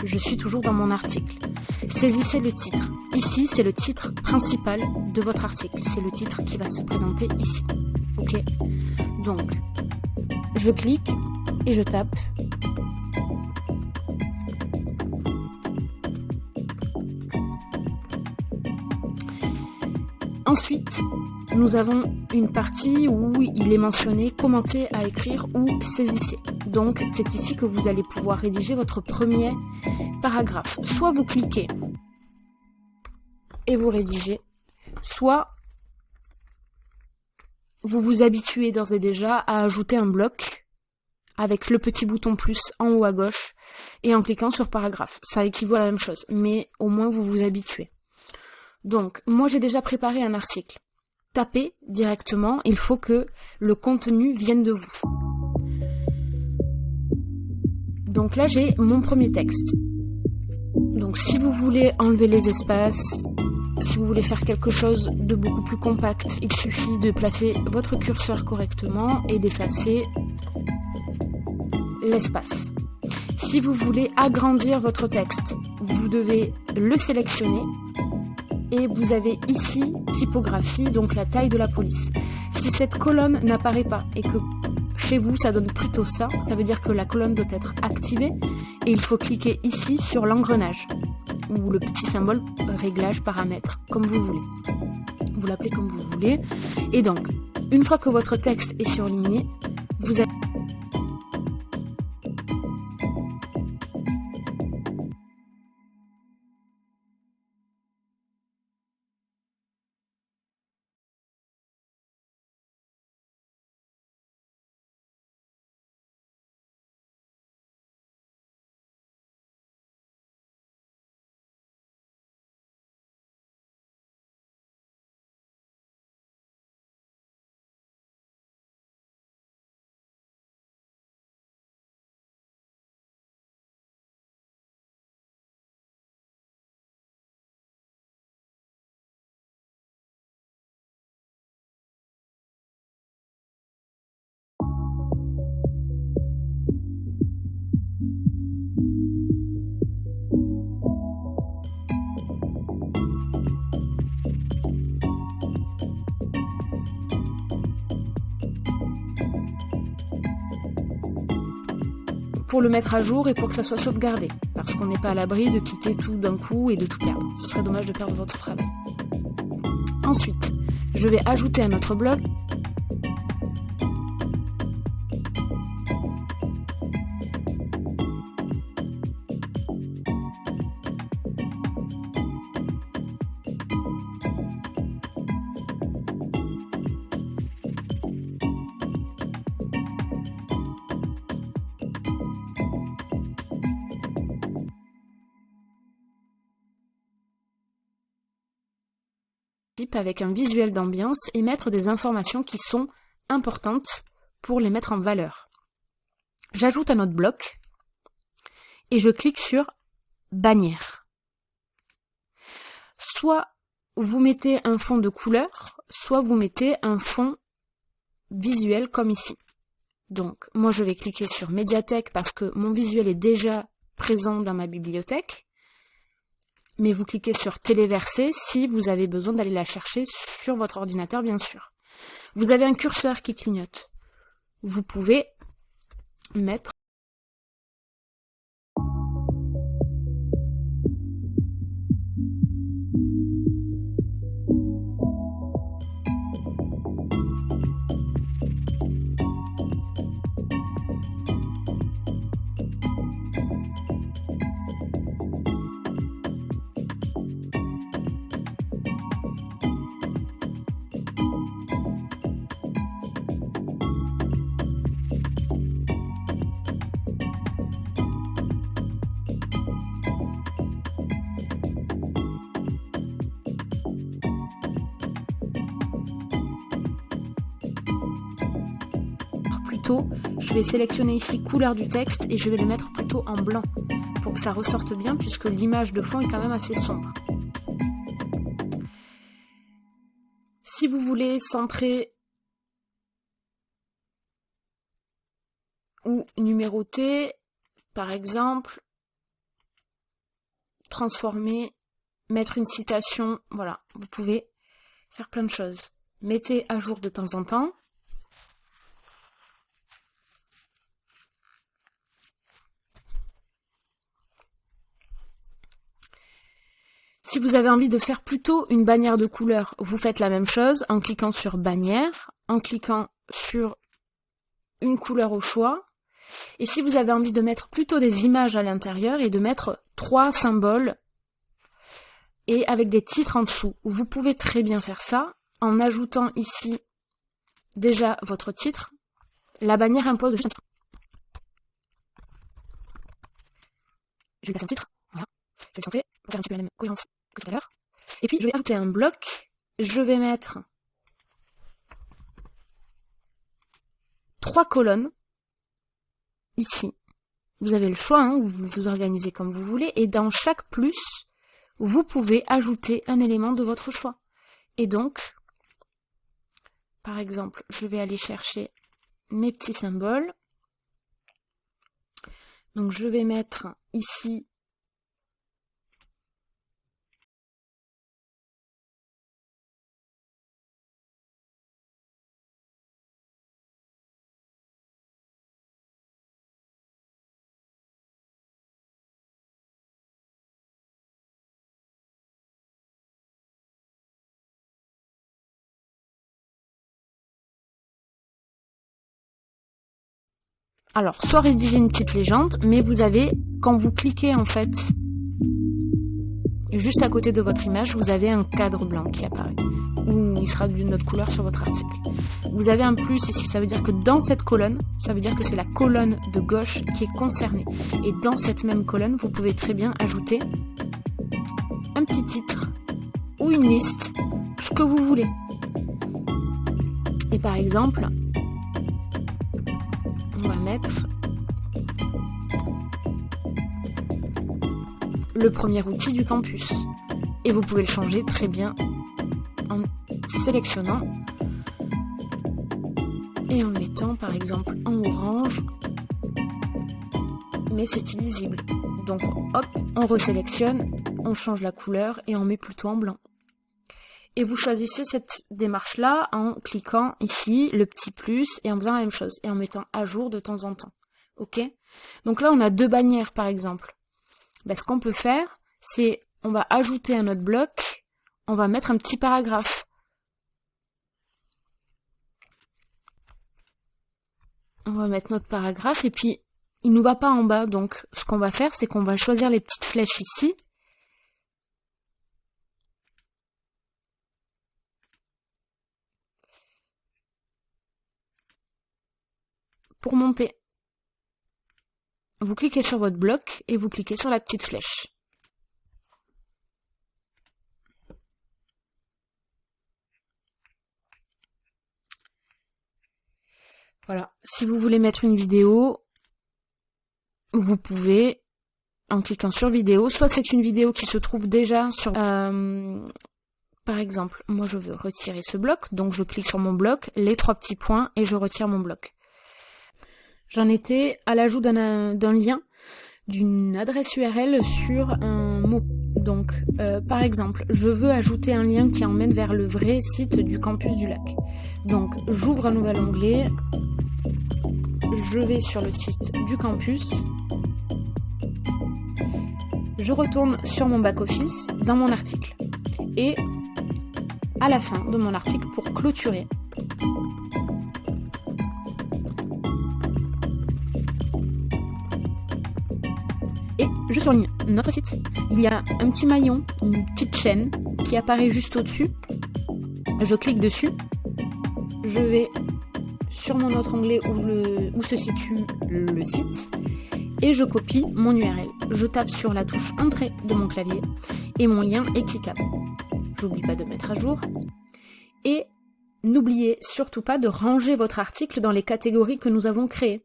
je suis toujours dans mon article. Saisissez le titre. Ici, c'est le titre principal de votre article. C'est le titre qui va se présenter ici. Ok? Donc, je clique et je tape. Ensuite, nous avons une partie où il est mentionné « Commencez à écrire » ou « Saisissez ». Donc, c'est ici que vous allez pouvoir rédiger votre premier paragraphe. Soit vous cliquez et vous rédigez, soit vous vous habituez d'ores et déjà à ajouter un bloc avec le petit bouton plus en haut à gauche et en cliquant sur paragraphe. Ça équivaut à la même chose, mais au moins vous vous habituez. Donc, moi j'ai déjà préparé un article. Tapez directement, il faut que le contenu vienne de vous. Donc là j'ai mon premier texte. Donc si vous voulez enlever les espaces, si vous voulez faire quelque chose de beaucoup plus compact, il suffit de placer votre curseur correctement et d'effacer l'espace. Si vous voulez agrandir votre texte, vous devez le sélectionner et vous avez ici typographie, donc la taille de la police. Si cette colonne n'apparaît pas et que chez vous ça donne plutôt ça, ça veut dire que la colonne doit être activée et il faut cliquer ici sur l'engrenage ou le petit symbole réglage paramètres, comme vous voulez. Vous l'appelez comme vous voulez. Et donc, une fois que votre texte est surligné, vous avez pour le mettre à jour et pour que ça soit sauvegardé, parce qu'on n'est pas à l'abri de quitter tout d'un coup et de tout perdre. Ce serait dommage de perdre votre travail. Ensuite, je vais ajouter un autre bloc. Avec un visuel d'ambiance et mettre des informations qui sont importantes pour les mettre en valeur. J'ajoute un autre bloc et je clique sur bannière. Soit vous mettez un fond de couleur, soit vous mettez un fond visuel comme ici. Donc moi je vais cliquer sur médiathèque parce que mon visuel est déjà présent dans ma bibliothèque. Mais vous cliquez sur téléverser si vous avez besoin d'aller la chercher sur votre ordinateur, bien sûr. Vous avez un curseur qui clignote. Vous pouvez mettre je vais sélectionner ici couleur du texte et je vais le mettre plutôt en blanc pour que ça ressorte bien puisque l'image de fond est quand même assez sombre. Si vous voulez centrer ou numéroter, par exemple, transformer, mettre une citation, voilà, vous pouvez faire plein de choses. Mettez à jour de temps en temps. Si vous avez envie de faire plutôt une bannière de couleur, vous faites la même chose en cliquant sur bannière, en cliquant sur une couleur au choix. Et si vous avez envie de mettre plutôt des images à l'intérieur et de mettre 3 symboles et avec des titres en dessous, vous pouvez très bien faire ça en ajoutant ici déjà votre titre. La bannière impose juste un titre. Je vais passer un titre, voilà. Je vais le centrer pour faire un petit peu la même cohérence que tout à l'heure. Et puis je vais ajouter un bloc. Je vais mettre 3 colonnes ici. Vous avez le choix, hein, vous vous organisez comme vous voulez. Et dans chaque plus, vous pouvez ajouter un élément de votre choix. Et donc, par exemple, je vais aller chercher mes petits symboles. Donc je vais mettre ici alors, soit rédiger une petite légende, mais vous avez, quand vous cliquez en fait, juste à côté de votre image, vous avez un cadre blanc qui apparaît, ou il sera d'une autre couleur sur votre article. Vous avez un plus ici, ça veut dire que dans cette colonne, ça veut dire que c'est la colonne de gauche qui est concernée. Et dans cette même colonne, vous pouvez très bien ajouter un petit titre, ou une liste, ce que vous voulez. Et par exemple, on va mettre le premier outil du campus. Et vous pouvez le changer très bien en sélectionnant et en le mettant par exemple en orange, mais c'est illisible. Donc hop, on resélectionne, on change la couleur et on met plutôt en blanc. Et vous choisissez cette démarche-là en cliquant ici, le petit plus, et en faisant la même chose, et en mettant à jour de temps en temps. Ok? Donc là, on a 2 bannières, par exemple. Ben, ce qu'on peut faire, c'est, on va ajouter un autre bloc, on va mettre un petit paragraphe. On va mettre notre paragraphe, et puis, il nous va pas en bas, donc ce qu'on va faire, c'est qu'on va choisir les petites flèches ici, pour monter. Vous cliquez sur votre bloc et vous cliquez sur la petite flèche. Voilà. Si vous voulez mettre une vidéo, vous pouvez, en cliquant sur vidéo, soit c'est une vidéo qui se trouve déjà sur... par exemple, moi je veux retirer ce bloc, donc je clique sur mon bloc, les 3 petits points, et je retire mon bloc. J'en étais à l'ajout d'un lien, d'une adresse URL sur un mot. Donc, par exemple, je veux ajouter un lien qui emmène vers le vrai site du campus du lac. Donc, j'ouvre un nouvel onglet, je vais sur le site du campus, je retourne sur mon back-office, dans mon article. Et à la fin de mon article, pour clôturer, et je surligne notre site. Il y a un petit maillon, une petite chaîne qui apparaît juste au-dessus. Je clique dessus. Je vais sur mon autre onglet où se situe le site. Et je copie mon URL. Je tape sur la touche Entrée de mon clavier. Et mon lien est cliquable. J'oublie pas de mettre à jour. Et n'oubliez surtout pas de ranger votre article dans les catégories que nous avons créées.